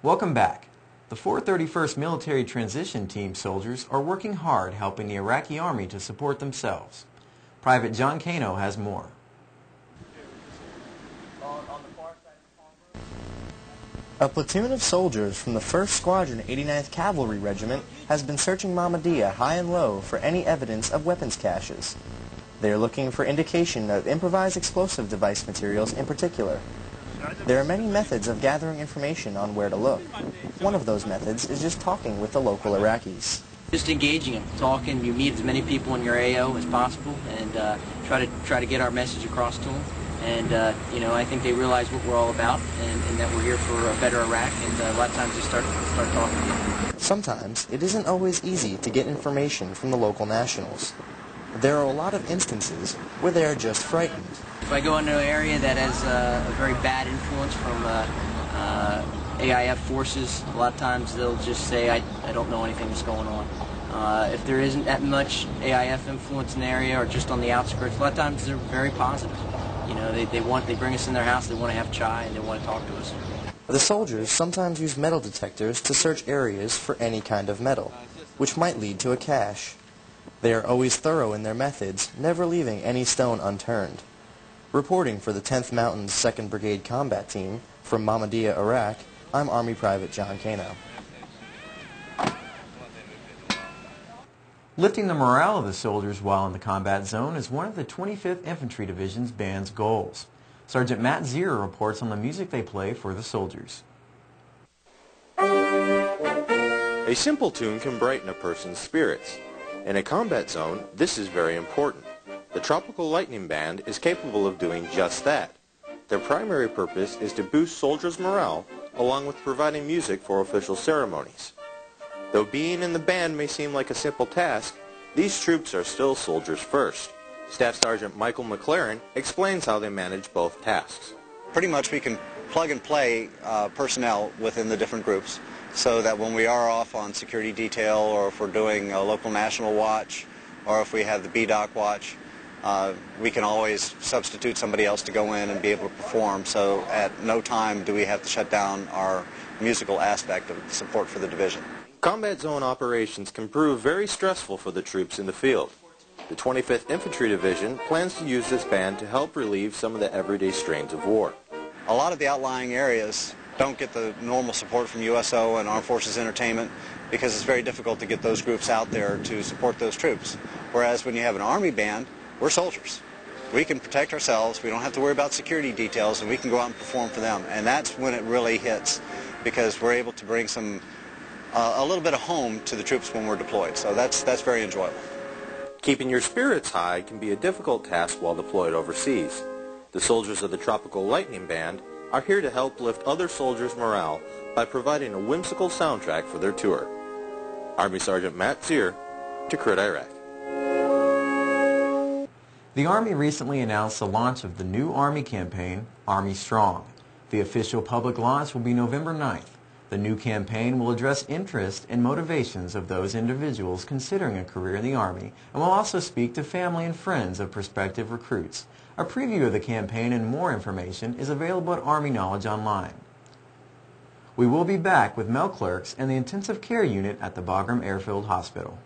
Welcome back. The 431st Military Transition Team soldiers are working hard helping the Iraqi Army to support themselves. Private John Cano has more. A platoon of soldiers from the 1st Squadron 89th Cavalry Regiment has been searching Mahmudiyah high and low for any evidence of weapons caches. They are looking for indication of improvised explosive device materials in particular. There are many methods of gathering information on where to look. One of those methods is just talking with the local Iraqis. Just engaging them, talking. You meet as many people in your AO as possible, and try to get our message across to them. And I think they realize what we're all about, and that we're here for a better Iraq. And a lot of times they start talking again. Sometimes it isn't always easy to get information from the local nationals. There are a lot of instances where they are just frightened. If I go into an area that has a very bad influence from AIF forces, a lot of times they'll just say, I don't know anything that's going on. If there isn't that much AIF influence in the area or just on the outskirts, a lot of times they're very positive. You know, they bring us in their house, they want to have chai, and they want to talk to us. The soldiers sometimes use metal detectors to search areas for any kind of metal, which might lead to a cache. They are always thorough in their methods, never leaving any stone unturned. Reporting for the 10th Mountains 2nd Brigade Combat Team from Mahmudiyah, Iraq, I'm Army Private John Cano. Lifting the morale of the soldiers while in the combat zone is one of the 25th Infantry Division's band's goals. Sergeant Matt Zier reports on the music they play for the soldiers. A simple tune can brighten a person's spirits. In a combat zone, this is very important. The Tropical Lightning Band is capable of doing just that. Their primary purpose is to boost soldiers' morale, along with providing music for official ceremonies. Though being in the band may seem like a simple task, these troops are still soldiers first. Staff Sergeant Michael McLaren explains how they manage both tasks. Pretty much we can plug and play personnel within the different groups, so that when we are off on security detail, or if we're doing a local national watch, or if we have the BDOC watch, we can always substitute somebody else to go in and be able to perform, so at no time do we have to shut down our musical aspect of support for the division. Combat zone operations can prove very stressful for the troops in the field. The 25th Infantry Division plans to use this band to help relieve some of the everyday strains of war. A lot of the outlying areas don't get the normal support from USO and Armed Forces Entertainment because it's very difficult to get those groups out there to support those troops. Whereas when you have an Army band, we're soldiers. We can protect ourselves, we don't have to worry about security details, and we can go out and perform for them. And that's when it really hits, because we're able to bring a little bit of home to the troops when we're deployed. So that's very enjoyable. Keeping your spirits high can be a difficult task while deployed overseas. The soldiers of the Tropical Lightning Band are here to help lift other soldiers' morale by providing a whimsical soundtrack for their tour. Army Sergeant Matt Zier, Tikrit, Iraq. The Army recently announced the launch of the new Army campaign, Army Strong. The official public launch will be November 9th. The new campaign will address interests and motivations of those individuals considering a career in the Army, and will also speak to family and friends of prospective recruits. A preview of the campaign and more information is available at Army Knowledge Online. We will be back with Mel Clerks and the Intensive Care Unit at the Bagram Airfield Hospital.